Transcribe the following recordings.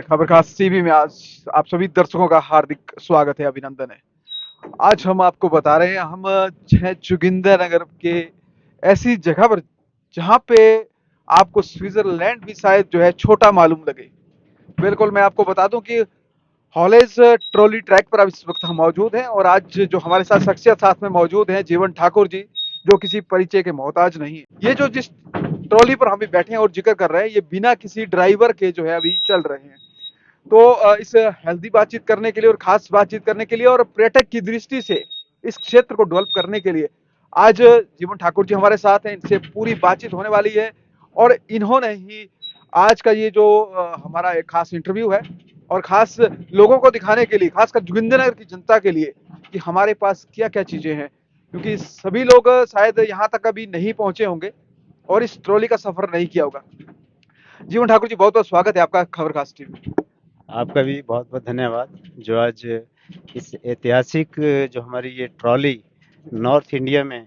खबर खास टीवी में आज आप सभी दर्शकों का हार्दिक स्वागत है, अभिनंदन है। आज हम आपको बता रहे हैं, हम हैं जोगिंदर नगर के ऐसी जगह पर जहां पे आपको स्विट्जरलैंड भी शायद जो है छोटा मालूम लगे। बिल्कुल, मैं आपको बता दूं कि हॉलेज ट्रॉली ट्रैक पर अब इस वक्त हम मौजूद हैं और आज जो हमारे साथ शख्सियत साथ में मौजूद हैं, जीवन ठाकुर जी, जो किसी परिचय के मोहताज नहीं है। ये जो जिस ट्रॉली पर हम भी बैठे हैं और जिक्र कर रहे हैं, ये बिना किसी ड्राइवर के जो है अभी चल रहे हैं। तो इस हेल्दी बातचीत करने के लिए और खास बातचीत करने के लिए और पर्यटक की दृष्टि से इस क्षेत्र को डेवलप करने के लिए आज जीवन ठाकुर जी हमारे साथ हैं। इनसे पूरी बातचीत होने वाली है और इन्होंने ही आज का ये जो हमारा एक खास इंटरव्यू है और खास लोगों को दिखाने के लिए, खासकर जोगिंदरनगर की जनता के लिए, कि हमारे पास क्या क्या चीजें हैं, क्योंकि सभी लोग शायद यहाँ तक अभी नहीं पहुंचे होंगे और इस ट्रॉली का सफर नहीं किया होगा। जीवन ठाकुर जी, बहुत बहुत स्वागत है आपका खबर खास टीवी। आपका भी बहुत बहुत धन्यवाद जो आज इस ऐतिहासिक जो हमारी ये ट्रॉली नॉर्थ इंडिया में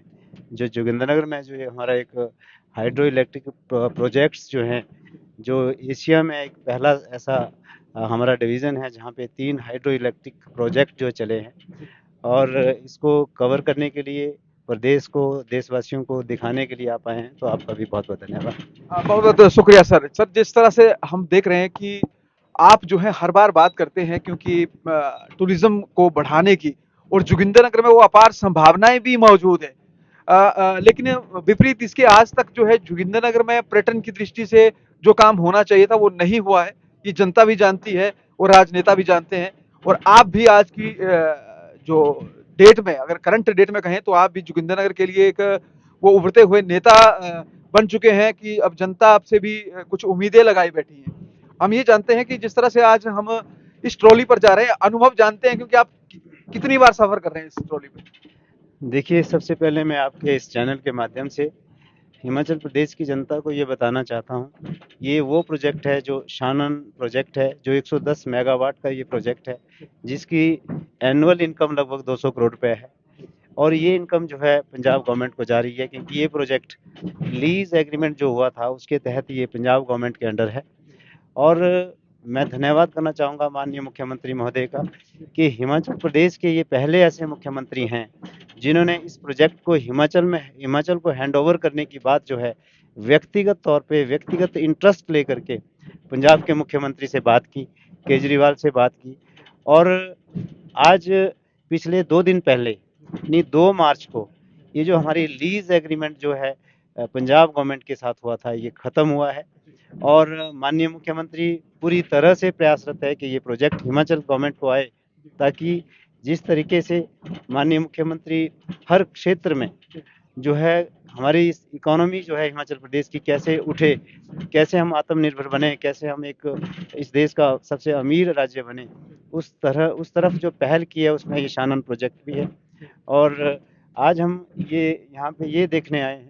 जो जोगिंद्रनगर में जो ये हमारा एक हाइड्रो इलेक्ट्रिक प्रोजेक्ट्स जो हैं जो एशिया में एक पहला ऐसा हमारा डिवीज़न है जहाँ पे 3 हाइड्रो इलेक्ट्रिक प्रोजेक्ट जो चले हैं और इसको कवर करने के लिए प्रदेश को देशवासियों को दिखाने के लिए आप आए हैं तो आपका भी बहुत बहुत धन्यवाद। बहुत बहुत शुक्रिया सर। सर, जिस तरह से हम देख रहे हैं कि आप जो है हर बार बात करते हैं, क्योंकि टूरिज्म को बढ़ाने की और जोगिंदरनगर में वो अपार संभावनाएं भी मौजूद है। लेकिन विपरीत इसके आज तक जो है जोगिंदरनगर में पर्यटन की दृष्टि से जो काम होना चाहिए था वो नहीं हुआ है। ये जनता भी जानती है और राजनेता भी जानते हैं। और आप भी आज की जो डेट में, अगर करंट डेट में कहें, तो आप भी जोगिंदरनगर के लिए एक वो उभरते हुए नेता बन चुके हैं कि अब जनता आपसे भी कुछ उम्मीदें लगाई बैठी हैं। हम ये जानते हैं कि जिस तरह से आज हम इस ट्रॉली पर जा रहे हैं, अनुभव जानते हैं, क्योंकि आप कितनी बार सफर कर रहे हैं इस ट्रॉली पे? देखिए, सबसे पहले मैं आपके इस चैनल के माध्यम से हिमाचल प्रदेश की जनता को ये बताना चाहता हूँ, ये वो प्रोजेक्ट है जो शानन प्रोजेक्ट है, जो 110 मेगावाट का ये प्रोजेक्ट है, जिसकी एनुअल इनकम लगभग 200 करोड़ रुपए है। और ये इनकम जो है पंजाब गवर्नमेंट को जा रही है क्योंकि ये प्रोजेक्ट लीज़ एग्रीमेंट जो हुआ था उसके तहत ये पंजाब गवर्नमेंट के अंडर है। और मैं धन्यवाद करना चाहूँगा माननीय मुख्यमंत्री महोदय का कि हिमाचल प्रदेश के ये पहले ऐसे मुख्यमंत्री हैं जिन्होंने इस प्रोजेक्ट को हिमाचल को हैंडओवर करने की बात जो है व्यक्तिगत तौर पे व्यक्तिगत इंटरेस्ट लेकर के पंजाब के मुख्यमंत्री से बात की, केजरीवाल से बात की। और आज पिछले 2 दिन पहले यानी 2 मार्च को ये जो हमारी लीज़ एग्रीमेंट जो है पंजाब गवर्नमेंट के साथ हुआ था ये ख़त्म हुआ है। और माननीय मुख्यमंत्री पूरी तरह से प्रयासरत है कि ये प्रोजेक्ट हिमाचल गवर्नमेंट को आए ताकि जिस तरीके से माननीय मुख्यमंत्री हर क्षेत्र में जो है हमारी इस इकोनॉमी जो है हिमाचल प्रदेश की कैसे उठे, कैसे हम आत्मनिर्भर बने, कैसे हम एक इस देश का सबसे अमीर राज्य बने, उस तरफ जो पहल की है उसमें ये शानन प्रोजेक्ट भी है। और आज हम ये यहाँ पे ये देखने आए हैं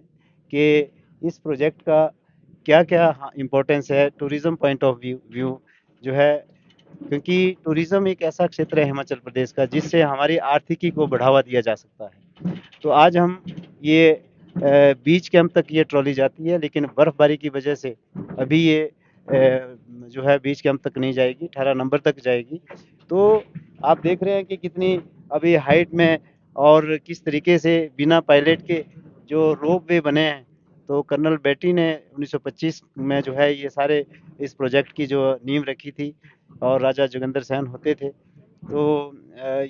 कि इस प्रोजेक्ट का क्या-क्या इम्पोर्टेंस है टूरिज़्म पॉइंट ऑफ व्यू जो है, क्योंकि टूरिज़्म एक ऐसा क्षेत्र है हिमाचल प्रदेश का जिससे हमारी आर्थिकी को बढ़ावा दिया जा सकता है। तो आज हम ये बीच कैंप तक ये ट्रॉली जाती है लेकिन बर्फ़बारी की वजह से अभी ये जो है बीच कैंप तक नहीं जाएगी, 18 नंबर तक जाएगी। तो आप देख रहे हैं कि कितनी अभी हाइट में और किस तरीके से बिना पायलट के जो रोप वे बने हैं। तो कर्नल बेटी ने 1925 में जो है ये सारे इस प्रोजेक्ट की जो नींव रखी थी और राजा जोगिंदर सेन होते थे। तो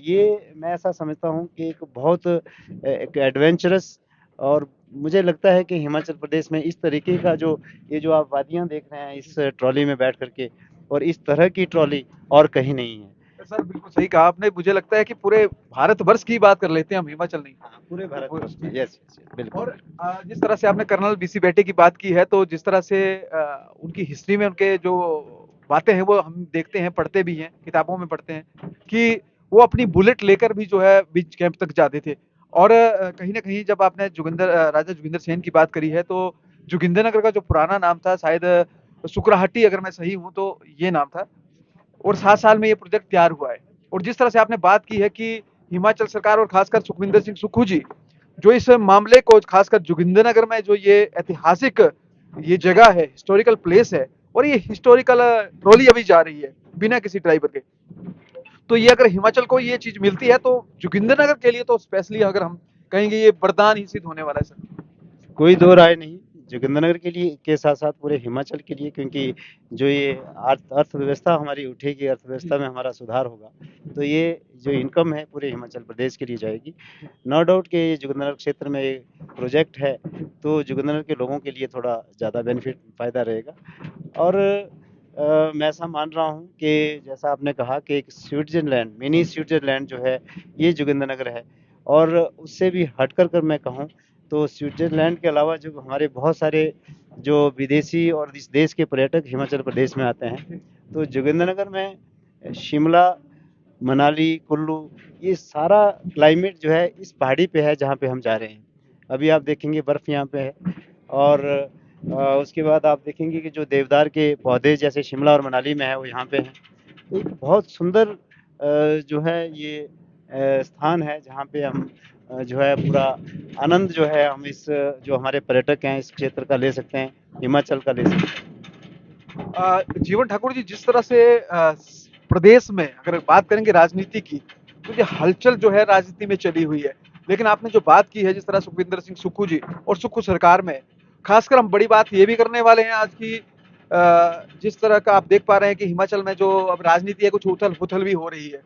ये मैं ऐसा समझता हूँ कि एक बहुत एक एडवेंचरस और मुझे लगता है कि हिमाचल प्रदेश में इस तरीके का जो ये जो आप वादियाँ देख रहे हैं इस ट्रॉली में बैठ कर के और इस तरह की ट्रॉली और कहीं नहीं है। सर, बिल्कुल सही कहा आपने। मुझे लगता है कि पूरे भारतवर्ष की बात कर लेते हैं हम, हिमाचल नहीं। हाँ, पूरे भारतवर्ष में। जी। यस, यस, यस, बिल्कुल। और जिस तरह से आपने कर्नल बीसी बेटे की बात की है, तो जिस तरह से उनकी हिस्ट्री में उनके जो बातें हैं वो हम देखते हैं, पढ़ते भी हैं, किताबों में पढ़ते हैं कि वो अपनी बुलेट लेकर भी जो है बीच कैंप तक जाते थे। और कहीं ना कहीं जब आपने राजा जोगिंदर सेन की बात करी है, तो जोगिंदरनगर का जो पुराना नाम था, शायद सुकराहट्टी, अगर मैं सही हूँ तो ये नाम था। और 7 साल में ये प्रोजेक्ट तैयार हुआ है। और जिस तरह से आपने बात की है कि हिमाचल सरकार और खासकर सुखविंदर सिंह सुक्खू जी, जो इस मामले को खासकर जोगिंदरनगर में जो ये ऐतिहासिक ये जगह है, हिस्टोरिकल प्लेस है, और ये हिस्टोरिकल ट्रॉली अभी जा रही है बिना किसी ड्राइवर के। तो ये अगर हिमाचल को ये चीज मिलती है तो जोगिंदरनगर के लिए तो स्पेशली अगर हम कहेंगे ये वरदान ही सिद्ध होने वाला है सर। कोई दो राय नहीं, जोगिंद्रनगर के लिए के साथ साथ पूरे हिमाचल के लिए, क्योंकि जो ये अर्थव्यवस्था हमारी उठेगी, जी। अर्थव्यवस्था में हमारा सुधार होगा, तो ये जो इनकम है पूरे हिमाचल प्रदेश के लिए जाएगी। नो डाउट कि ये जोगिंद्रनगर क्षेत्र में ये प्रोजेक्ट है, तो जोगिंद्रनगर के लोगों के लिए थोड़ा ज़्यादा बेनिफिट फ़ायदा रहेगा। और मैं ऐसा मान रहा हूँ कि जैसा आपने कहा कि एक स्विट्ज़रलैंड, मिनी स्विट्ज़रलैंड जो है, ये जोगिंद्रनगर है। और उससे भी हटकर कर मैं कहूँ तो स्विट्ज़रलैंड के अलावा जो हमारे बहुत सारे जो विदेशी और इस देश के पर्यटक हिमाचल प्रदेश में आते हैं, तो जोगिंद्रनगर में शिमला, मनाली, कुल्लू, ये सारा क्लाइमेट जो है इस पहाड़ी पे है जहाँ पे हम जा रहे हैं। अभी आप देखेंगे बर्फ़ यहाँ पे है। और उसके बाद आप देखेंगे कि जो देवदार के पौधे जैसे शिमला और मनाली में है वो यहाँ पे हैं। तो एक बहुत सुंदर जो है ये स्थान है जहाँ पे हम जो है पूरा आनंद जो है हम इस जो हमारे पर्यटक हैं इस क्षेत्र का ले सकते हैं, हिमाचल का ले सकते हैं। जीवन ठाकुर जी, जिस तरह से प्रदेश में अगर बात करेंगे राजनीति की, तो ये हलचल जो है राजनीति में चली हुई है। लेकिन आपने जो बात की है जिस तरह सुखविंदर सिंह सुक्खू जी और सुक्खू सरकार में, खासकर हम बड़ी बात ये भी करने वाले हैं आज की, जिस तरह का आप देख पा रहे हैं कि हिमाचल में जो अब राजनीति है कुछ उथल पुथल भी हो रही है।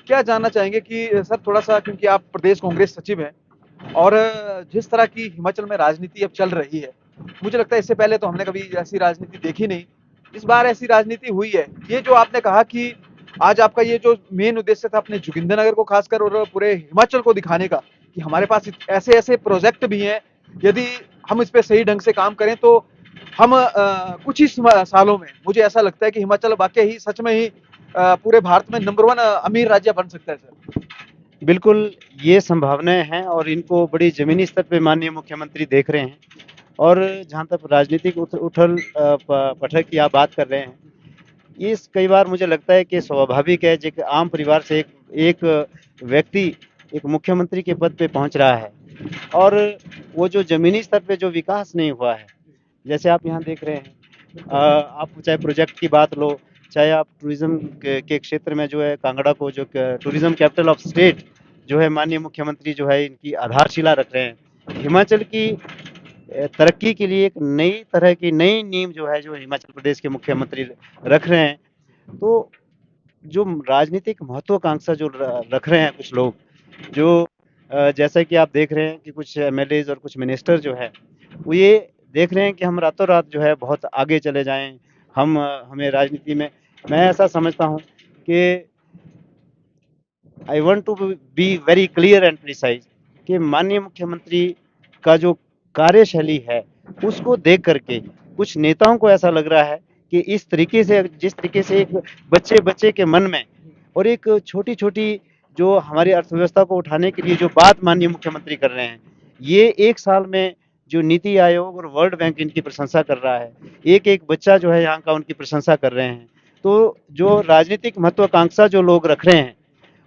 क्या जानना चाहेंगे कि सर थोड़ा सा, क्योंकि आप प्रदेश कांग्रेस सचिव हैं और जिस तरह की हिमाचल में राजनीति अब चल रही है, मुझे लगता है इससे पहले तो हमने कभी ऐसी राजनीति देखी नहीं। इस बार ऐसी राजनीति हुई है। ये जो आपने कहा कि आज आपका ये जो मेन उद्देश्य था अपने जोगिंदरनगर को खासकर और पूरे हिमाचल को दिखाने का कि हमारे पास ऐसे ऐसे प्रोजेक्ट भी हैं, यदि हम इस पे सही ढंग से काम करें तो हम कुछ ही सालों में, मुझे ऐसा लगता है कि हिमाचल वाकई ही सच में ही पूरे भारत में नंबर वन अमीर राज्य बन सकता है सर। बिल्कुल, ये संभावनाएँ हैं और इनको बड़ी ज़मीनी स्तर पे माननीय मुख्यमंत्री देख रहे हैं। और जहाँ तक राजनीतिक उथल पटल की आप बात कर रहे हैं, ये कई बार मुझे लगता है कि स्वाभाविक है, जो एक आम परिवार से एक एक व्यक्ति एक मुख्यमंत्री के पद पे पहुंच रहा है। और वो जो जमीनी स्तर पे जो विकास नहीं हुआ है, जैसे आप यहाँ देख रहे हैं, आप चाहे प्रोजेक्ट की बात लो, चाहे आप टूरिज्म के क्षेत्र में जो है कांगड़ा को जो टूरिज्म कैपिटल ऑफ स्टेट जो है माननीय मुख्यमंत्री जो है इनकी आधारशिला रख रहे हैं। हिमाचल की तरक्की के लिए एक नई तरह की नई नींव जो है जो हिमाचल प्रदेश के मुख्यमंत्री रख रहे हैं। तो जो राजनीतिक महत्वाकांक्षा जो रख रहे हैं कुछ लोग, जो जैसा कि आप देख रहे हैं कि कुछ एमएलएज और कुछ मिनिस्टर जो है वो ये देख रहे हैं कि हम रातों रात जो है बहुत आगे चले जाएं, हम हमें राजनीति में, मैं ऐसा समझता हूं कि I want to be very clear and precise कि माननीय मुख्यमंत्री का जो कार्यशैली है उसको देख करके कुछ नेताओं को ऐसा लग रहा है कि इस तरीके से, जिस तरीके से एक बच्चे बच्चे के मन में और एक छोटी छोटी जो हमारी अर्थव्यवस्था को उठाने के लिए जो बात माननीय मुख्यमंत्री कर रहे हैं, ये एक साल में जो नीति आयोग और वर्ल्ड बैंक इनकी प्रशंसा कर रहा है, एक एक बच्चा जो है यहाँ का उनकी प्रशंसा कर रहे हैं। तो जो राजनीतिक महत्वाकांक्षा जो लोग रख रहे हैं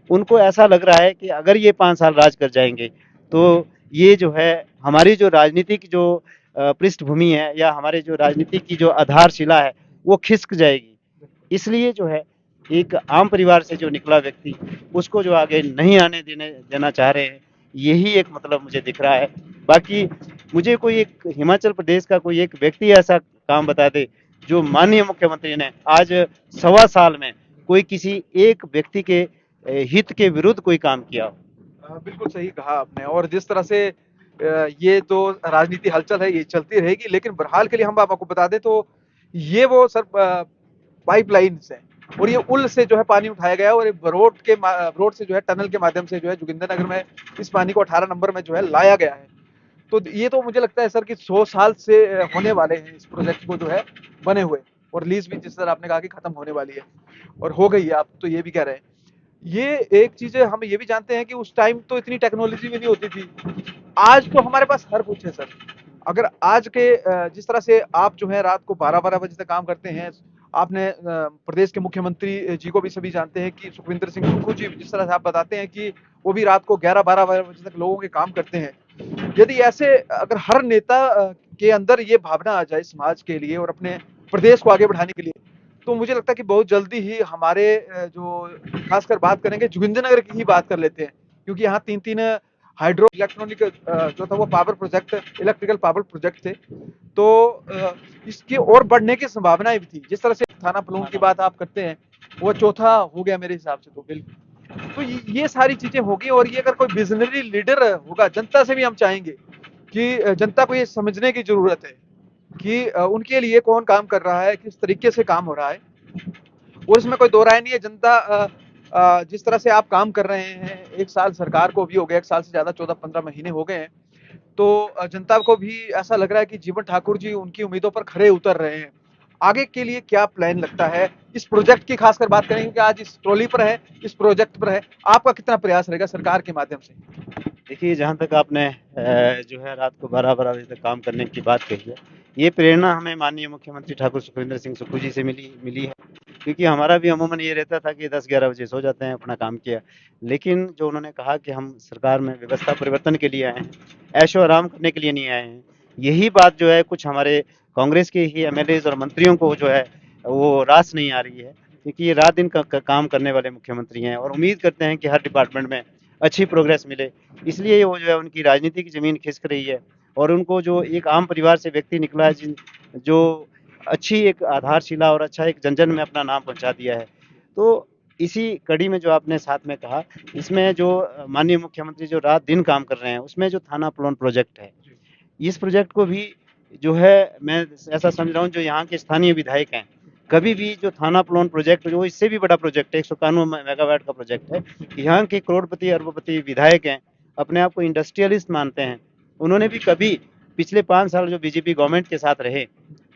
उनको ऐसा लग रहा है कि अगर ये 5 साल राज कर जाएँगे, तो ये जो है हमारी जो राजनीतिक जो पृष्ठभूमि है या हमारे जो राजनीति की जो आधारशिला है, वो खिसक जाएगी। इसलिए जो है एक आम परिवार से जो निकला व्यक्ति, उसको जो आगे नहीं आने देना चाह रहे हैं, यही एक मतलब मुझे दिख रहा है। बाकी मुझे कोई एक हिमाचल प्रदेश का कोई एक व्यक्ति ऐसा काम बता दे, जो माननीय मुख्यमंत्री ने आज सवा साल में कोई किसी एक व्यक्ति के हित के विरुद्ध कोई काम किया हो। बिल्कुल सही कहा आपने। और जिस तरह से ये जो राजनीति हलचल है ये चलती रहेगी, लेकिन बहरहाल के लिए हम आपको बता दें तो ये वो सर पाइपलाइन है और ये उल से जो है पानी उठाया गया है और बरोड से जो है टनल के माध्यम से जो है जोगिंदरनगर में इस पानी को 18 नंबर में जो है लाया गया है। तो ये तो मुझे लगता है सर कि 100 साल से होने वाले हैं इस प्रोजेक्ट को जो है बने हुए, और लीज भी जिस तरह आपने कहा कि खत्म होने वाली है और हो गई है, आप तो ये भी कह रहे हैं। ये एक चीज है, हम ये भी जानते हैं कि उस टाइम तो इतनी टेक्नोलॉजी भी नहीं होती थी। आज तो हमारे पास हर कुछ है सर। अगर आज के जिस तरह से आप जो है रात को 12-12 बजे तक काम करते हैं, आपने प्रदेश के मुख्यमंत्री जी को भी सभी जानते हैं कि सुखविंदर सिंह सुक्खू जी, जिस तरह से आप बताते हैं कि वो भी रात को 11-12 बजे तक लोगों के काम करते हैं। यदि ऐसे अगर हर नेता के अंदर ये भावना आ जाए समाज के लिए और अपने प्रदेश को आगे बढ़ाने के लिए। तो मुझे लगता है कि बहुत जल्दी ही हमारे जो खासकर बात करेंगे जोगिंदरनगर की ही बात कर लेते हैं, क्योंकि यहाँ 3-3 हाइड्रो इलेक्ट्रॉनिक जो था वो power project electrical power project थे। तो इसकी और बढ़ने की संभावनाएं भी थी। जिस तरह से थाना पलून की बात आप करते हैं, वो चौथा हो गया मेरे हिसाब से तो बिल्कुल। तो ये सारी चीजें होगी, और ये अगर कोई विजनरी लीडर होगा, जनता से भी हम चाहेंगे कि जनता को ये समझने की जरूरत है कि उनके लिए कौन काम कर रहा है, किस तरीके से काम हो रहा है। और इसमें कोई दो राय नहीं है। जनता जिस तरह से आप काम कर रहे हैं, 1 साल सरकार को भी हो गया, 1 साल से ज्यादा 14-15 महीने हो गए हैं। तो जनता को भी ऐसा लग रहा है कि जीवन ठाकुर जी उनकी उम्मीदों पर खरे उतर रहे हैं। आगे के लिए क्या प्लान लगता है इस प्रोजेक्ट की खासकर बात करें, क्योंकि आज इस ट्रॉली पर है, इस प्रोजेक्ट पर है, आपका कितना प्रयास रहेगा सरकार के माध्यम से? देखिए, जहाँ तक आपने जो है रात को 12-12 बजे तक काम करने की बात कही है, ये प्रेरणा हमें माननीय मुख्यमंत्री ठाकुर सुखविंदर सिंह सुक्खू जी से मिली मिली है। क्योंकि हमारा भी अमूमन ये रहता था कि 10-11 बजे सो जाते हैं, अपना काम किया। लेकिन जो उन्होंने कहा कि हम सरकार में व्यवस्था परिवर्तन के लिए आए हैं, ऐशो-आराम करने के लिए नहीं आए हैं। यही बात जो है कुछ हमारे कांग्रेस के ही एमएलएज़ और मंत्रियों को जो है वो रास नहीं आ रही है, क्योंकि ये रात-दिन का काम करने वाले मुख्यमंत्री हैं और उम्मीद करते हैं कि हर डिपार्टमेंट में अच्छी प्रोग्रेस मिले। इसलिए वो जो है उनकी राजनीति की ज़मीन खिसक रही है और उनको जो एक आम परिवार से व्यक्ति निकला है जो अच्छी एक आधारशिला और अच्छा एक जन-जन में अपना नाम पहुँचा दिया है। तो इसी कड़ी में जो आपने साथ में कहा, इसमें जो माननीय मुख्यमंत्री जो रात-दिन काम कर रहे हैं, उसमें जो थाना प्लोन प्रोजेक्ट है, इस प्रोजेक्ट को भी जो है मैं ऐसा समझ रहा हूँ जो यहाँ के स्थानीय विधायक हैं, कभी भी जो थाना प्लोन प्रोजेक्ट जो इससे भी बड़ा प्रोजेक्ट है, 191 मेगावाट का प्रोजेक्ट है, यहाँ के करोड़पति अरबपति विधायक हैं, अपने आप को इंडस्ट्रियलिस्ट मानते हैं। उन्होंने भी कभी पिछले 5 साल जो बीजेपी गवर्नमेंट के साथ रहे,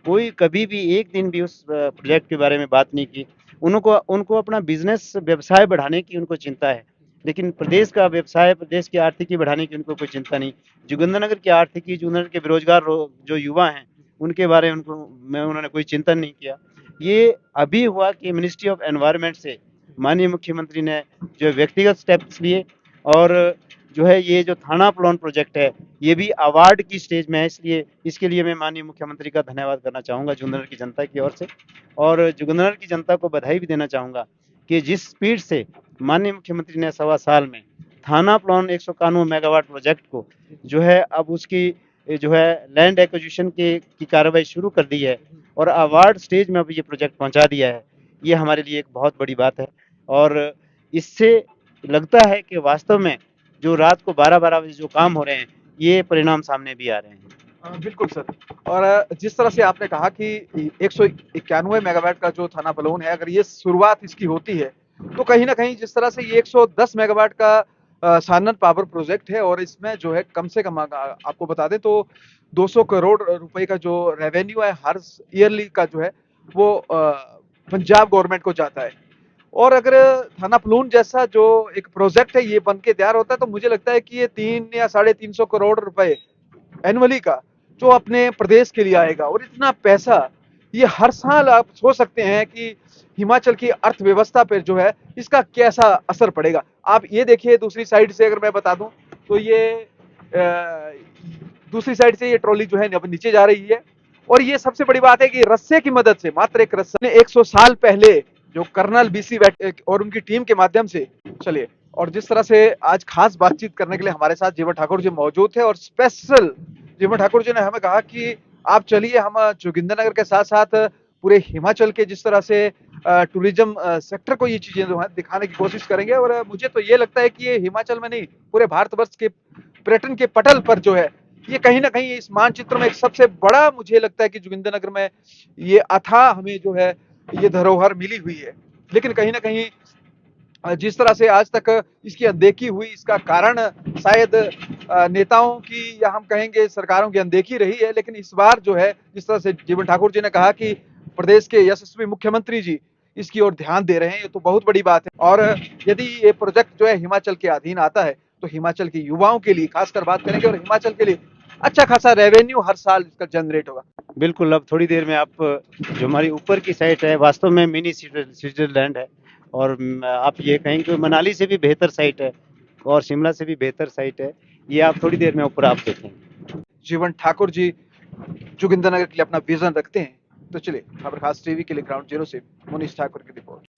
कोई कभी भी एक दिन भी उस प्रोजेक्ट के बारे में बात नहीं की। उनको उनको अपना बिज़नेस व्यवसाय बढ़ाने की उनको चिंता है, लेकिन प्रदेश का व्यवसाय, प्रदेश की आर्थिकी बढ़ाने की उनको कोई चिंता नहीं। जोगिंदरनगर की आर्थिकी, जोगिंदरनगर के बेरोजगार जो युवा हैं, उनके बारे में उन्होंने कोई चिंतन नहीं किया। ये अभी हुआ कि मिनिस्ट्री ऑफ एनवायरनमेंट से माननीय मुख्यमंत्री ने जो व्यक्तिगत स्टेप्स लिए और जो है ये जो थाना प्लोन प्रोजेक्ट है, ये भी अवार्ड की स्टेज में है, इसलिए इसके लिए मैं माननीय मुख्यमंत्री का धन्यवाद करना चाहूँगा जोगिंदरनगर की जनता की ओर से। और जोगिंदरनगर की जनता को बधाई भी देना चाहूँगा कि जिस स्पीड से माननीय मुख्यमंत्री ने 1.25 साल में थाना प्लोन 191 मेगावाट प्रोजेक्ट को जो है अब उसकी जो है लैंड एक्विजिशन की कार्रवाई शुरू कर दी है और अवार्ड स्टेज में अब ये प्रोजेक्ट पहुँचा दिया है। ये हमारे लिए एक बहुत बड़ी बात है और इससे लगता है कि वास्तव में जो रात को 12-12 बजे जो काम हो रहे हैं, ये परिणाम सामने भी आ रहे हैं। बिल्कुल सर। और जिस तरह से आपने कहा कि 191 मेगावाट का जो थाना बलून है, अगर ये शुरुआत इसकी होती है, तो कहीं न कहीं जिस तरह से ये 110 मेगावाट का सानन पावर प्रोजेक्ट है, और इसमें जो है कम से कम आपको बता दें तो 200 करोड़ रुपए का जो रेवेन्यू है हर ईयरली का जो है वो पंजाब गवर्नमेंट को जाता है। और अगर थाना पलून जैसा जो एक प्रोजेक्ट है ये बन के तैयार होता है, तो मुझे लगता है कि ये 3 या 350 करोड़ रुपए एनुअली का जो अपने प्रदेश के लिए आएगा। और इतना पैसा ये हर साल आप सोच सकते हैं कि हिमाचल की अर्थव्यवस्था पर जो है इसका कैसा असर पड़ेगा। आप ये देखिए, दूसरी साइड से अगर मैं बता दूं तो ये दूसरी साइड से ये ट्रॉली जो है अब नीचे जा रही है। और ये सबसे बड़ी बात है कि रस्से की मदद से, मात्र एक रस्से ने 100 साल पहले जो कर्नल बीसी और उनकी टीम के माध्यम से चलिए। और जिस तरह से आज खास बातचीत करने के लिए हमारे साथ जीवन ठाकुर जी मौजूद थे, और स्पेशल जीवन ठाकुर जी ने हमें कहा कि आप चलिए, हम जोगिंदरनगर के साथ साथ पूरे हिमाचल के जिस तरह से टूरिज्म सेक्टर को ये चीजें जो है दिखाने की कोशिश करेंगे। और मुझे तो ये लगता है कि ये हिमाचल में नहीं, पूरे भारतवर्ष के पर्यटन के पटल पर जो है ये कहीं ना कहीं इस मानचित्र में एक सबसे बड़ा, मुझे लगता है कि जोगिंदरनगर में ये अथाह हमें जो है ये धरोहर मिली हुई है। लेकिन कहीं ना कहीं जिस तरह से आज तक इसकी अनदेखी हुई, इसका कारण शायद नेताओं की या हम कहेंगे सरकारों की अनदेखी रही है। लेकिन इस बार जो है, जिस तरह से जीवन ठाकुर जी ने कहा कि प्रदेश के यशस्वी मुख्यमंत्री जी इसकी ओर ध्यान दे रहे हैं, ये तो बहुत बड़ी बात है। और यदि ये प्रोजेक्ट जो है हिमाचल के अधीन आता है, तो हिमाचल के युवाओं के लिए खासकर बात करेंगे, और हिमाचल के लिए अच्छा खासा रेवेन्यू हर साल इसका जनरेट होगा। बिल्कुल, अब थोड़ी देर में आप जो हमारी ऊपर की साइट है, वास्तव में मिनी स्विट्ज़रलैंड है और आप ये कहेंगे कि मनाली से भी बेहतर साइट है और शिमला से भी बेहतर साइट है। ये आप थोड़ी देर में ऊपर आप देखेंगे। जीवन ठाकुर जी जोगिंदरनगर के लिए अपना विजन रखते हैं, तो चलिए, खबर खास टीवी के लिए ग्राउंड जीरो से मुनीश ठाकुर की रिपोर्ट।